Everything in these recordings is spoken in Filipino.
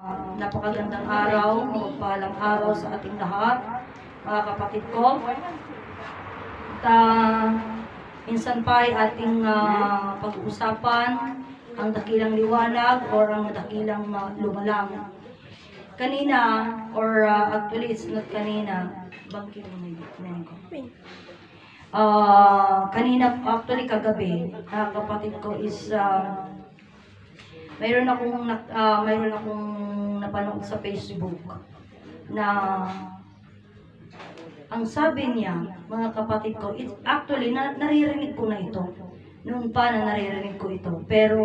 Napakagandang araw, mapagpalang araw sa ating lahat, mga kapatid ko. At minsan pa ay ating pag-uusapan ang dakilang liwanag or ang dakilang lumalang. Kanina, or actually it's not kanina, bangkin mo na ko. Kanina, actually kagabi, kapatid ko is mayroon akong napanood sa Facebook na ang sabi niya, mga kapatid ko, actually naririnig ko na ito. Noon pa na naririnig ko ito. Pero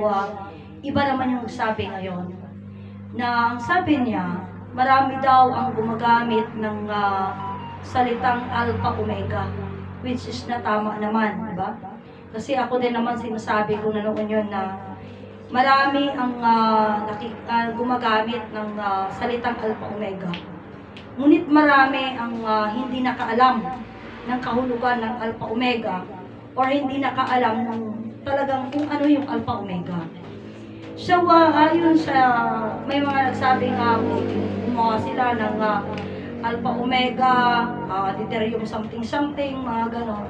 iba naman yung sabi ngayon. Na ang sabi niya, marami daw ang gumagamit ng salitang Alpha Omega, which is na tama naman, di ba? Kasi ako din naman sinasabi ko na noon yun na marami ang gumagamit ng salitang Alpha Omega. Ngunit marami ang hindi nakaalam ng kahulugan ng Alpha Omega or hindi nakaalam ng talagang kung ano yung Alpha Omega. So, ayon sa may mga nagsabing gumawa sila ng Alpha Omega, deuterium something, mga ganon.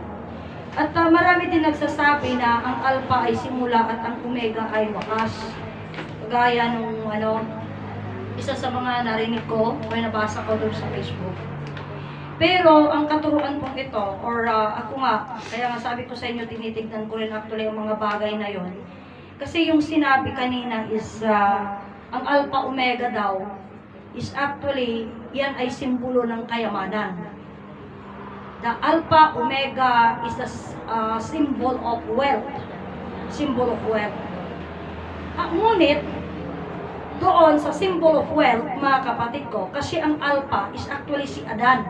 At marami din nagsasabi na ang alpha ay simula at ang omega ay wakas. Kagaya nung isa sa mga narinig ko o nabasa ko doon sa Facebook. Pero ang katuruan pong ito, or ako nga, kaya nga sabi ko sa inyo, tinitignan ko rin actually ang mga bagay na yon. Kasi yung sinabi kanina is, ang alpha omega daw, is actually, yan ay simbolo ng kayamanan. The Alpha Omega is a symbol of wealth. Symbol of wealth. Ngunit, doon sa symbol of wealth, mga kapatid ko, kasi ang Alpha is actually si Adan.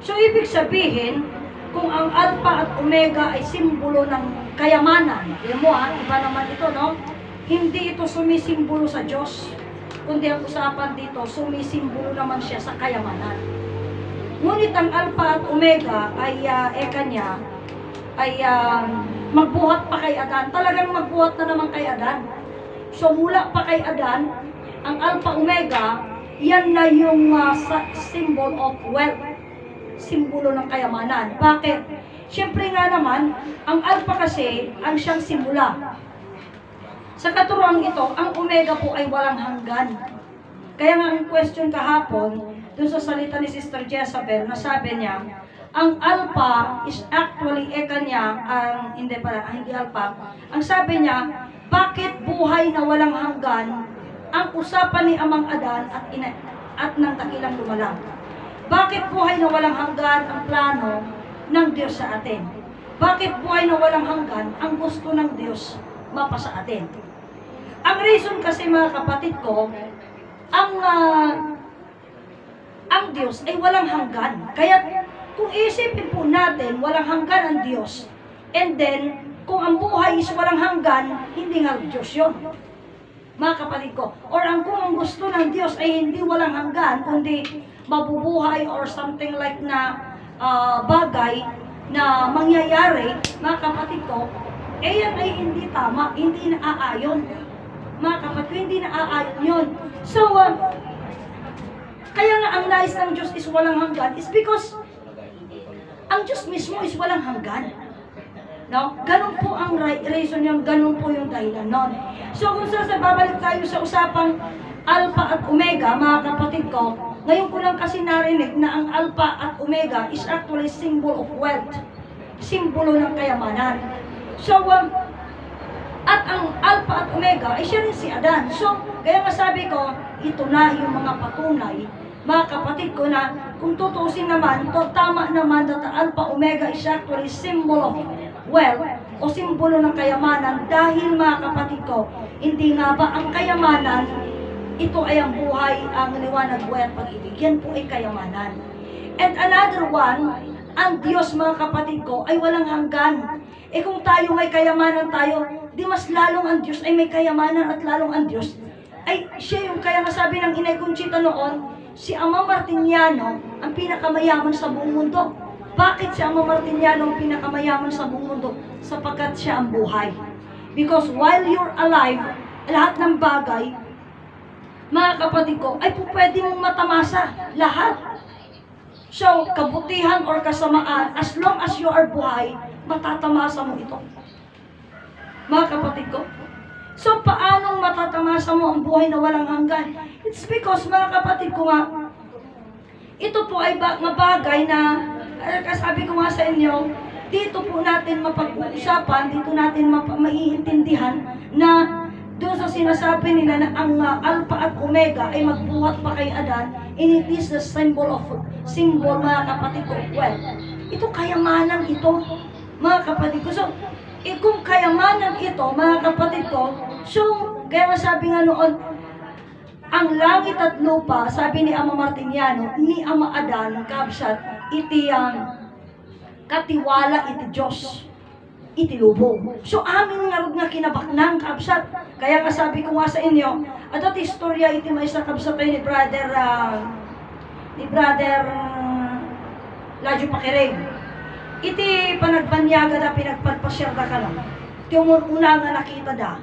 So, ibig sabihin, kung ang Alpha at Omega ay simbolo ng kayamanan, yun mo iba naman ito, no? Hindi ito sumisimbolo sa Diyos, kundi ang usapan dito, sumisimbolo naman siya sa kayamanan. Ngunit ang Alpha at Omega ay kanya ay magbuhat pa kay Adan. Talagang magbuhat na naman kay Adan. So mula pa kay Adan, ang Alpha Omega, yan na yung symbol of wealth. Simbolo ng kayamanan. Bakit? Siyempre nga naman, ang Alpha kasi ang siyang simula. Sa katuruan ito, ang Omega po ay walang hanggan. Kaya nga ang question kahapon, doon sa salita ni Sister Jezabel, na sabi niya, ang Alpha is actually kanya, hindi Alpha, ang sabi niya, bakit buhay na walang hanggan ang usapan ni Amang Adan at ng dakilang lumalang? Bakit buhay na walang hanggan ang plano ng Diyos sa atin? Bakit buhay na walang hanggan ang gusto ng Diyos mapasa atin? Ang reason kasi, mga kapatid ko, ang Diyos ay walang hanggan. Kaya kung isipin po natin, walang hanggan ang Diyos. And then, kung ang buhay is walang hanggan, hindi nga Diyos yun. Mga kapatid ko. Or kung ang gusto ng Diyos ay hindi walang hanggan, kundi mabubuhay or something like na bagay na mangyayari, mga kapatid ko, yan ay hindi tama, hindi naaayon. Mga kapatid ko, hindi naaayon yun. So, kaya nga ang nais ng Diyos is walang hanggan is because ang Diyos mismo is walang hanggan. No? Ganun po ang reason yung ganun po yung dahilan nun. So kung babalik tayo sa usapang Alpha at Omega, mga kapatid ko, ngayon ko lang kasi narinig na ang Alpha at Omega is actually symbol of wealth. Simbolo ng kayamanan. So, at ang Alpha at Omega ay siya rin si Adan. So, kaya masabi ko, ito na yung mga patunay, mga kapatid ko, na kung tutusin naman, tama naman that Alpha Omega is actually symbol of wealth o simbolo ng kayamanan dahil, mga kapatid ko, hindi nga ba ang kayamanan, ito ay ang buhay, ang liwanag, buhay at pag-ibig. Yan po ay kayamanan. And another one, ang Diyos, mga kapatid ko, ay walang hanggan. Kung tayo may kayamanan tayo, di mas lalong ang Diyos ay may kayamanan at lalong ang Diyos ay siya yung, kaya masabi ng Inay Conchita noon, si Ama Martiniano ang pinakamayaman sa buong mundo. Bakit si Ama Martiniano ang pinakamayaman sa buong mundo? Sapagkat siya ang buhay. Because while you're alive, lahat ng bagay mga kapatid ko, ay po pwede mong matamasa lahat. So, kabutihan or kasamaan, as long as you are buhay, matatamasa mo ito. Mga kapatid ko, so paanong matatamasa mo ang buhay na walang hanggan? It's because, mga kapatid ko nga, ito po ay bagay na, kasabi ko nga sa inyo, dito po natin mapag-uusapan, dito natin maiintindihan na doon sa sinasabi nila na ang Alpha at Omega ay magbuhat pa kay Adan, and it is the symbol, mga kapatid ko, well, ito kayamanan ito, mga kapatid ko. So, kung kayamanan ito, mga kapatid ko, so, kaya sabi nga noon, ang langit at lupa, sabi ni Ama Martiniano, ni Ama Adan, kabsat, iti katiwala iti Diyos, iti lubong. So amin nga rod nga kinabaknang kabsat. Kaya nga sabi ko nga sa inyo, ato ti istorya iti may sa kabsat ni brother Lajo Pakirig. Iti panagbanyaga da pinagpalpasyar da ka lang. Iti una nga nakita da.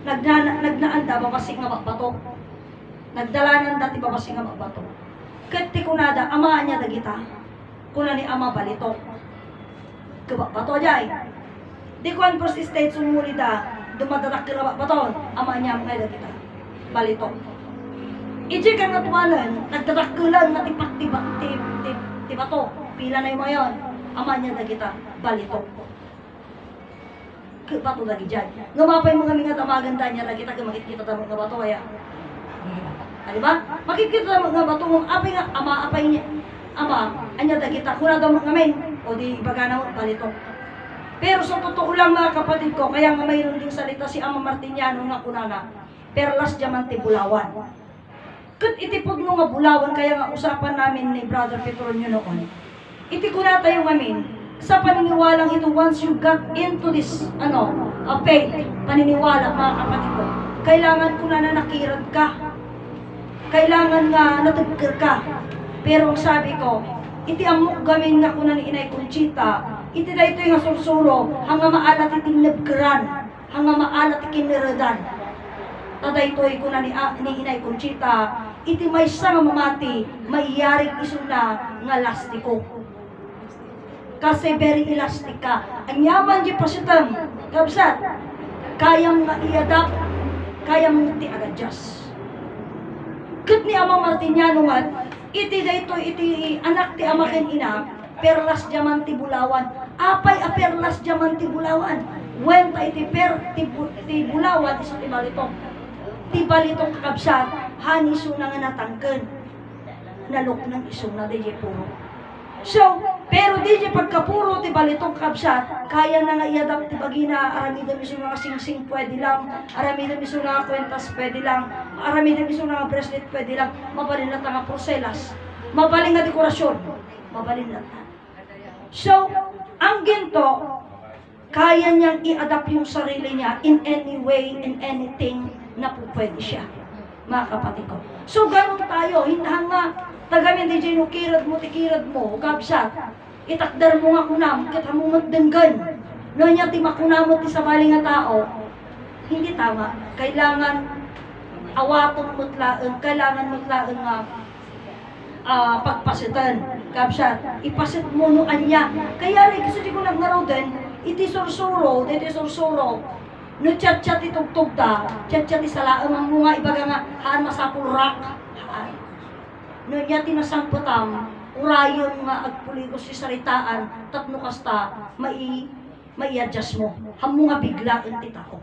Nagnaan da babasig nga bato. Nagdalanan da ti babasig nga bato. Ket ti kunada ama niya dagita. Kuna ni ama balitok. Bato jay. Di ko ang first stage sumuli da, dumadadak kira bato, ama niya mga kita. Balitok. Iji ka nga tuwalan, nagdadak lang na tipak ti bato. Pila na yung mga yun. Ama niya na kita, balitok. Bato lagi dyan. Ngumapay mga mga tamaganda niya na kita, makikita ta mga bato kaya. Diba? Makikita ta mga bato, apay nga, ama, apay niya. Ama, anya da kita, kuna daw mga men, o di baga na balitok. Pero sa totoo lang mga kapatid ko, kaya nga mayroon ding salita si Ama Martiniano nga kunana, perlas diamante bulawan. Kat itipod mo nga bulawan, kaya nga usapan namin ni Brother Petronio noon. Iti kunata yung amin, sa paniniwalang ito, once you got into this, faith, paniniwala mga kapatid ko, kailangan kunana nakirad ka. Kailangan nga natagkir ka. Pero ang sabi ko, iti amok gamin nga kuna ni Inay Conchita, iti da ito yung sursuro, hanga maalat iti nabgeran, hanga maalat iti kiniradan. Tada ito yung kuna ni Inay Conchita, iti may sa nga mamati, maiyarig isuna nga lastiko. Kasi very elastic ka. Ang yaman di pasitam, kabsat, kayang nga iadap, kayang nga ti agadjas. Kat ni Ama Martiniano nga, iti dayto iti anak ti ama ken ina, perlas diamanti bulawan. Apay a perlas diamanti bulawan. Wen ta iti ti bulawan iso ti balitok. Ti balitok kakabsat, hani suna nga natangken. Nalok ng isuna di puro. So, pero di pagkapuro ti balitok kakabsat, kaya na nga iadap ti bagina, aramidam iso nga singsing pwede lang, aramidam iso nga kwentas pwede lang, aramidam iso nga bracelet pwede lang, mabalin na nga porselas, mabalin nga dekorasyon, mabalin na. So, ang ginto, kaya niyang i-adapt yung sarili niya in any way, in anything na po pwede siya, mga kapatid ko. So, ganun tayo, hindahang nga, tagamin di dyan yung kirad mo, kabsat, itakdar mo nga kunam, kita mo magdenggan. No niya ti makunamot ti sabali nga tao, hindi tama. Kailangan awaton mutlaen, kailangan mutlaen nga pagpasitan. Kabsat, ipasit mo no anya. Kaya rin, kasi di ko nagnaraw din, iti sursuro, no chat-chat itugtog ta, chat-chat isalaang ang mga ibaga nga, haan masapul rak, haan. No niya tinasangputam, urayon nga agpuligos si saritaan, tatno kasta, mai-adjust mo. Hamo nga bigla ang titako.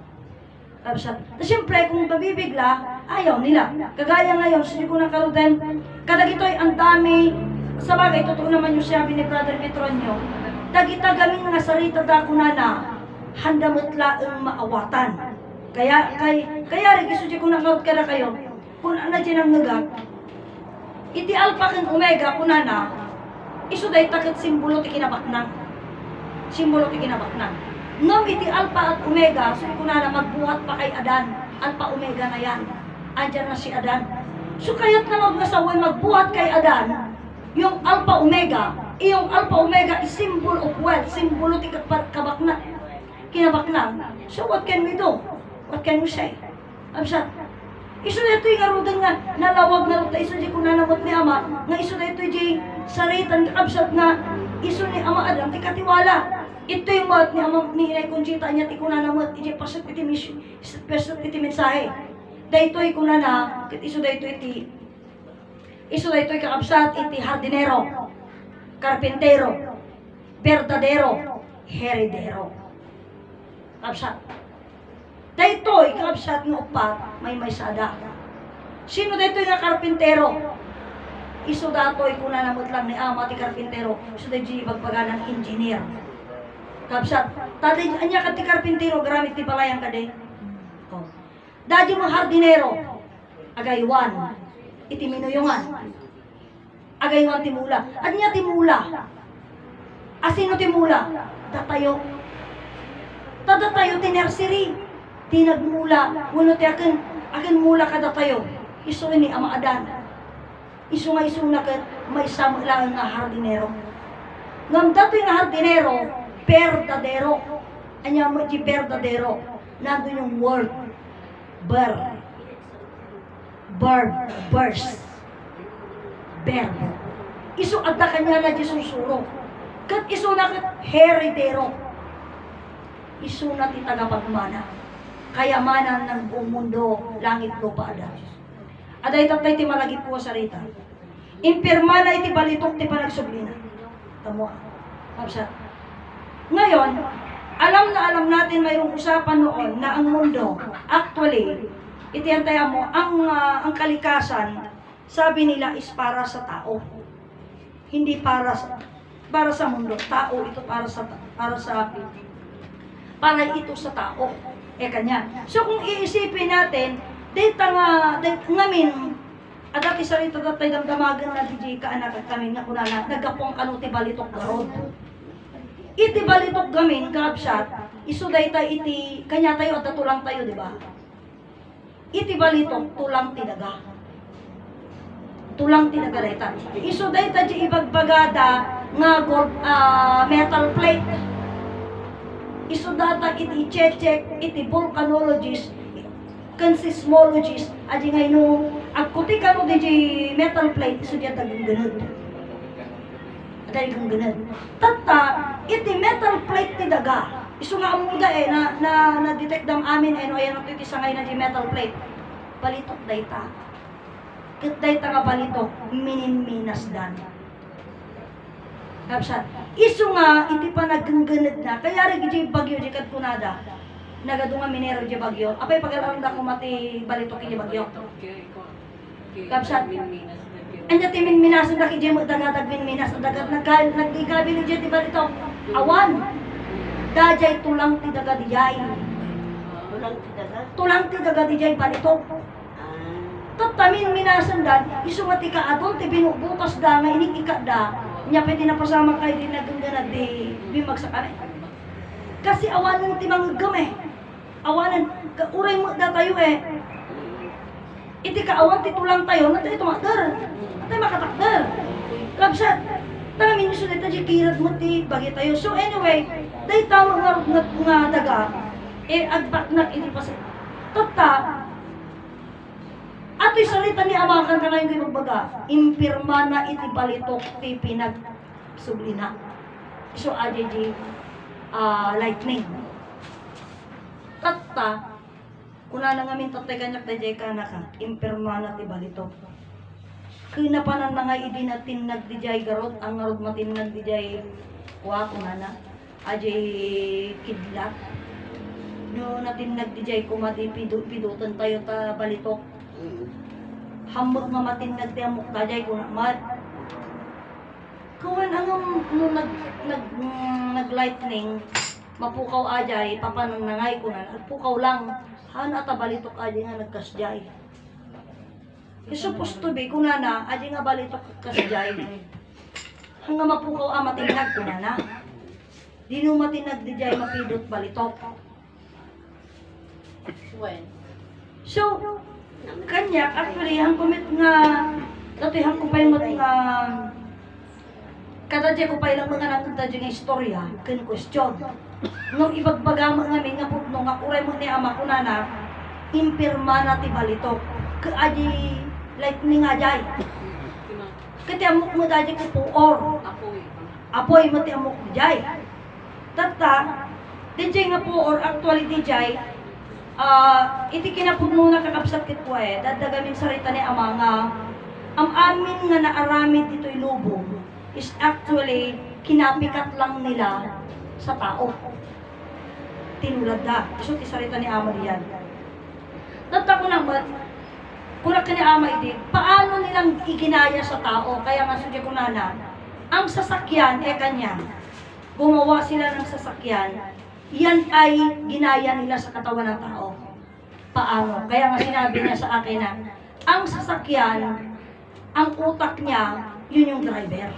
Tapos siyempre, kung babibigla, ayaw nila. Kagaya ngayon, sige ko na karuden, kadagito'y ang dami, sa bagay, totoo naman yung sabi ni Brother Petronio, dagitagamin nga sarita da kunana, handamutla ang maawatan. Kaya rin, gusto ko na kada kayo, kung ano dyan ang nagag, iti Alpha ken Omega kunana, iso day takit simbolo ti kinabaknang. Simbolo ti kinabaknang. Ngam iti Alpha at Omega, so kunana magbuhat pa kay Adan, Alpha Omega na yan. Andyan na si Adan. So kaya't naman nga sa magbuhat kay Adan, yung Alpha Omega, yung Alpha Omega is symbol of wealth, simbolo ti kinabaknang. So what can we do? What can we say? Absat. Isu dito yung arudan nga, nalawag na ruta, isu di ko nanamot ni ama, nga isu dito yung saritan kakabsat nga, isu ni ama adam, ti katiwala. Ito yung mga ni ama ni Inay Conchita niya, ti ko nanamot, iti pasat iti mensahe. Dito yung kunana, kit isu dito iti, isu dito yung kakabsat, iti hardinero, karpintero, verdadero, heredero. Kakabsat. Daytoy kakabsat nga upat may sada. Sino daytoy nga karpintero? Isu datoy kuna namot lang ni ama ti karpintero. Isu daytoy bagpaganan engineer. Kakabsat. Taday anya ka ti karpintero gramit ti balayang kade. Oh. Dadyo mo hardinero. Agaywan. Iti minuyungan. Agaywan ti mula. Anya ti mula. Asino ti mula? Datayo. Tadatayo ti nursery. Tinagmula, wano ti akin mula kada tayo. Isu ini ama adan. Isu nga isu na kat may samlang nga hardinero. Ngam datoy nga hardinero, verdadero. Anya mo di verdadero. Nandun yung word. Verb. Isu adda kanya na di susuro. Kat isu na kat heredero. Isu na ti tagapagmana. Kayamanan ng buong mundo, langit lupa ada. Aday tatay ti malagip po sa rita. Impirmana iti balitok ti panagsublina. Tamo. Kapsat. Ngayon, alam natin mayroong usapan noon na ang mundo, actually, iti antaya mo, ang kalikasan, sabi nila is para sa tao. Hindi para sa mundo. Tao ito para ito sa tao. Kanya. So kung iisipin natin, ngamin, adati sa rito datay damdamagan na DJ ka anak at kami nga kunana, nagkapong kanu ti balitok garod. Iti balitok gamin, kakabsat, isuday tayo iti, kanya tayo at tulang tayo, di ba? Iti balitok, tulang tinaga. Tulang tinaga rita. Isuday tayo ibagbagada nga gold, metal plate. Isudata iti check iti volcanologist kan seismologist aji ngay no agkuti kano di metal plate isu dia tagang ganun adali kang ganun tata iti metal plate ti daga isu nga amuda na detect dam amin no ayan iti sangay na di metal plate balitok dayta ket dayta nga balitok minas dan. Kapsat, isu nga, iti pa naggangganad na, kaya rin di bagyo di kadkunada, nagadunga minero di bagyo, apay pag-alam da kumati balitok di bagyo. Kapsat, anya ti minminasan da ki di mo dagatag minminas, nagdigabi ni di balitok, awan, dajay tulang ti daga dijay. Tulang ti daga dijay balitok. Tatamin minasan dan, isu nga ti kaadol, ti binubutas da, nga inikika da, nya pwede na pasama kayo din nagganganad di bimag sa kami. Kasi awanan ti manggam awanan, uray mo da tayo iti kaawan ti tulang tayo, na tayo tumakder, na tayo makatakder. Kapsat, tamin iso dito di kirad mo ti bagi tayo. So anyway, dahi tama nga daga, agbak na iti pasat. Tata, ato'y salita ni Amakan ka ngayon kayo magbaga, impirma na iti balitok ti pinagsublina. So, AJJ, lightning. Tatta, kuna na ngamin tatay kanyak tajay ka na ka, impirma na ti balitok. Kinapanan na nga idi natin nagdijay garot, ang narod matin nagdijay, kuna na, AJJ kidlat. No natin nagdijay kumati pidutan tayo ta balitok. Hambot nga matinag ti amok tajay ko namat. Kawan ang nag-lightning, mapukaw ajay, papanangay ko na, pukaw lang, hana tabalitok ajay nga nagkasjay. Supposed to be, kung na, ajay nga balitok kasjay. Hanga mapukaw matinag ko na. Di no matinag di jay mapidot balitok. So, kanya, actually, ang kumit nga, dati ang kupay mo nga, kadadya ko pa ilang mga nakadadya nga istorya, kan question. Nung ibagbagama nga may nga putno, nga kuray mo ni ama ko na impirma na ti balitok. Aji, like ni nga jay. Kati amok mo dadi ko puor. Apoy mo ti amok mo jay. Tata, DJ nga puor, actually DJ, iti kinapugmuna kakabsat kit po dadagaming sarita ni Ama nga, ang amin nga naaramid ito'y lubong is actually kinapikat lang nila sa tao. Tinulad na. So, sarita ni Ama diyan. Tata ko naman, kunak ni Ama iti, paano nilang iginaya sa tao? Kaya nga sudya ko nana, ang sasakyan, kanya, gumawa sila ng sasakyan, yan ay ginaya nila sa katawan ng tao. Paano? Kaya nga sinabi niya sa akin na, ang sasakyan, ang utak niya, yun yung driver.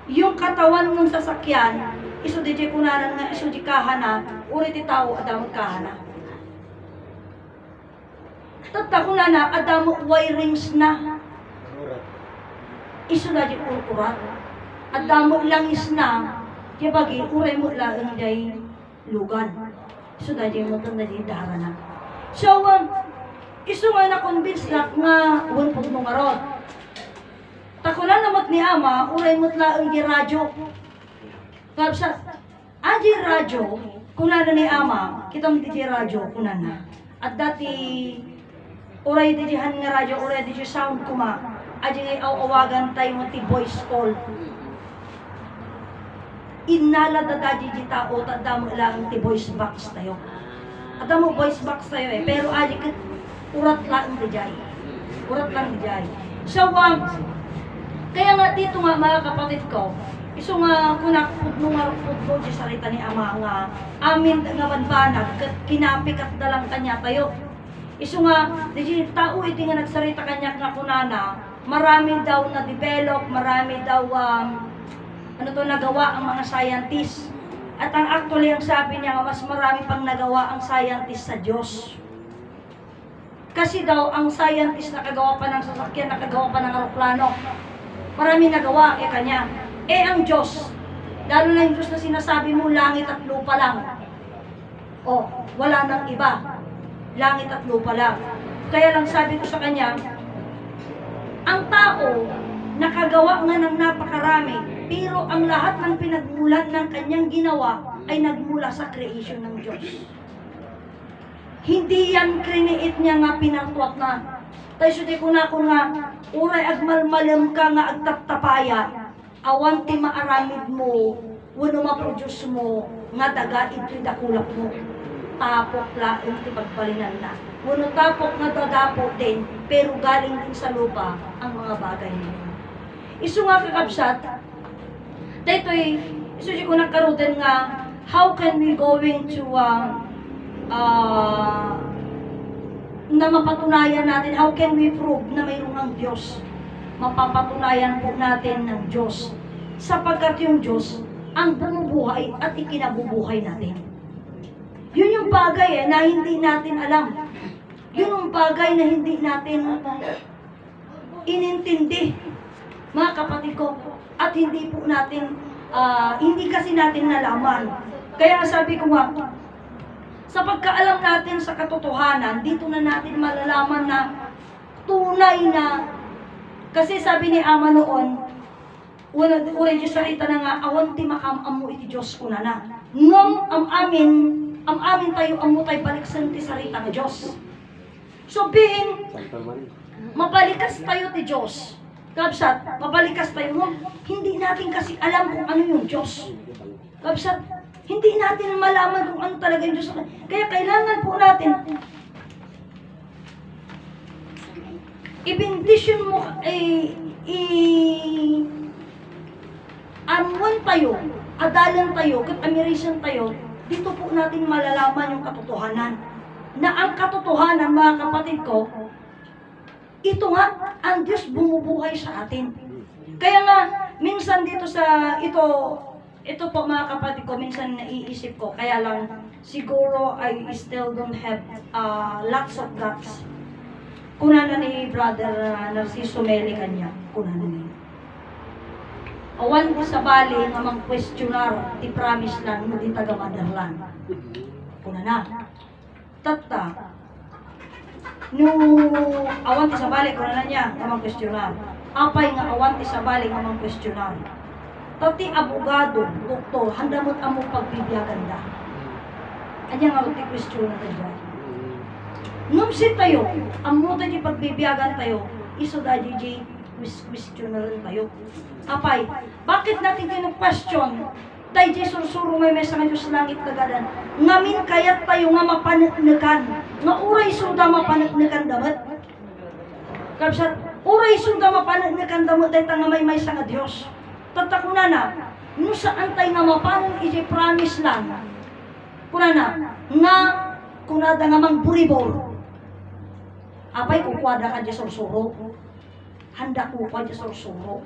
Yung katawan ng sasakyan, iso di kunanan nga, iso di kahana, ulit tao, adamot kahana. Tata ko na, adamot wirings na. Iso na di kulturat. Adamot langis na, di bagi, uray mo lang day lugan. Iso na di mo tanda di darana. So, iso nga na-convince na nga, unpog mong arot. Takulan namat ni Ama, uray mo't laang di radyo. Kapsa, di radyo, kunana ni Ama, kita mo di radyo, kunana. At dati, uray di han nga radyo, uray di sound kuma. Adi ngay awagan tayo mo ti voice call. Inala da dadi di tao, tada mo lang ti voice box tayo. At mo voice box tayo pero adi ka, urat lang di jay. Urat lang di jay. So, kaya nga dito nga mga kapatid ko, iso nga kunak pudno nga pudno di salita ni Ama nga amin nga banbanag kinapikat na lang kanya tayo. Iso nga di tao iti nga nagsarita kanya nga kunana, marami daw na develop, marami daw nagawa ang mga scientist. At ang actually ang sabi niya mas marami pang nagawa ang scientist sa Diyos. Kasi daw ang scientist nakagawa pa ng sasakyan, nakagawa pa ng aeroplano. Marami nagawa kanya. Ang Diyos, lalo na yung Diyos na sinasabi mo, langit at lupa lang. Wala nang iba. Langit at lupa lang. Kaya lang sabi ko sa kanya, ang tao, nakagawa nga ng napakarami, pero ang lahat ng pinagmulan ng kanyang ginawa ay nagmula sa creation ng Diyos. Hindi yan create niya nga pinartuat na. Tayo suti ko na nga, uray agmalmalam ka nga agtaptapaya, awan ti maaramid mo, wano maproduce mo, nga daga ito'y dakulak mo. Tapok laing ti pagpalinan na. Wano tapok nga dadapo din, pero galing din sa lupa ang mga bagay niyo. Isu nga kakabsat, daytoy, isuji ko nagkaroon nga, how can we going to na mapatunayan natin, how can we prove na mayroong ang Diyos? Mapapatunayan po natin ng Diyos. Sapagkat yung Diyos ang bumubuhay at ikinabubuhay natin. Yun yung bagay na hindi natin alam. Yun yung bagay na hindi natin inintindi, mga kapatid ko. At hindi po natin, hindi kasi natin nalaman. Kaya sabi ko nga, sa pagkaalam natin sa katotohanan, dito na natin malalaman na tunay na, kasi sabi ni Ama noon, uray Diyos salita na nga, awan ti makamamu iti Diyos ko na. Ngam am amin tayo amutay baliksan ti sarita ng Diyos. So being, mabalikas tayo ti Diyos. Kapsat, mabalikas tayo mo, hindi natin kasi alam kung ano yung Diyos. Kapsat, hindi natin malaman kung ano talaga yung Diyos. Kaya kailangan po natin i-bendisyon mo, amuan tayo, adalan tayo, katamirisyon tayo, dito po natin malalaman yung katotohanan. Na ang katotohanan, mga kapatid ko, ito nga, ang Diyos bumubuhay sa atin. Kaya nga, minsan dito sa ito po mga kapatid ko, minsan naiisip ko, kaya lang siguro I still don't have lots of guts. Kunana ni Brother Narciso Meli kanya, kunana ni. Awan sa bali nga mang-questionar, ti promise lang, hindi taga-motherland. Kunana. Tata, no awan ti sa balik wala na niya nga kwestiyonan. Apay nga awan ti sa balik nga kwestiyonan. Tati abogado, doktor, handamot amo pagbibiyagan da. Anya nga ti kwestiyonan da dyan. Ngam si tayo, amo tayo pagbibiyagan tayo, iso da di kwestiyonan tayo. Apay, bakit natin kinu-question? Dahil di sursuro may mesa nga Diyos langit nagadan. Ngamin kayat tayo nga mapanagnagan. Nga uray suda mapanagnagan damat. Kapsat, uray suda mapanagnagan damat dahil nga may mesa nga Diyos. Tatakuna na, no saan tayo nga mapanag iji promise lang. Kuna na, nga kunada nga mang buribor. Apay kukwada ka di sursuro. Handa ko pa di sursuro.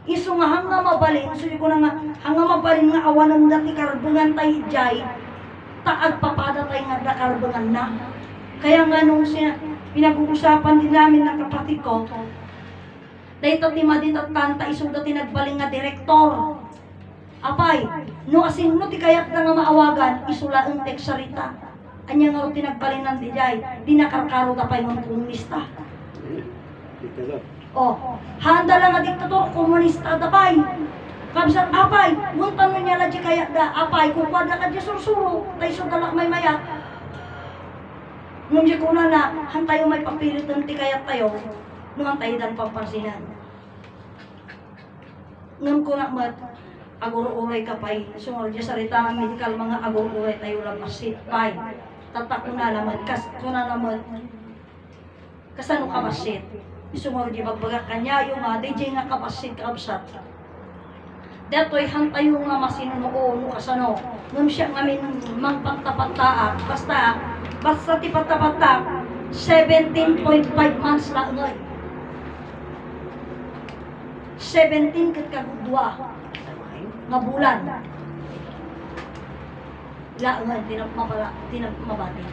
Iso nga hanga mabalin, suyo ko na nga, hanga mabalin nga awanan dati karbungan tayo jay, taag papada tayo nga da karbungan na. Kaya nga nung pinag-uusapan din namin ng kapatid ko, dahil ito timadit at tanta, iso dati nagbaling nga direktor. Apay, no asin no ti kayat na nga maawagan, isula ang teksarita. Anya nga tinagbalin ng dijay, di nakarkaro ka pa yung komunista. Oh, handa lang nga diktator, komunista dabay. Kabsat apay, muntan mo niya lang kaya da, apay, kung wada ka di sursuro, tayo sudalak may maya. Nung di ko na hantayo may papilit ng tikayat tayo, nung hantayo dan pampansinan. Ngam ko na mat, aguro-uray ka pa'y, sungal di sarita ang medikal mga aguro-uray tayo lang masit pa'y. Tatak ko na naman, ko na naman, kasano ka masit? Sumuro di magbaga kanya yung DJ nga kapasit kaabsat. Dato'y hantayo nga masinuno no kasano. Ngam siya ngamin mangpagtapataa. Basta ti patapata 17.5 months lang ngay. 17 kat kagudwa nga bulan. La nga tinapmabati.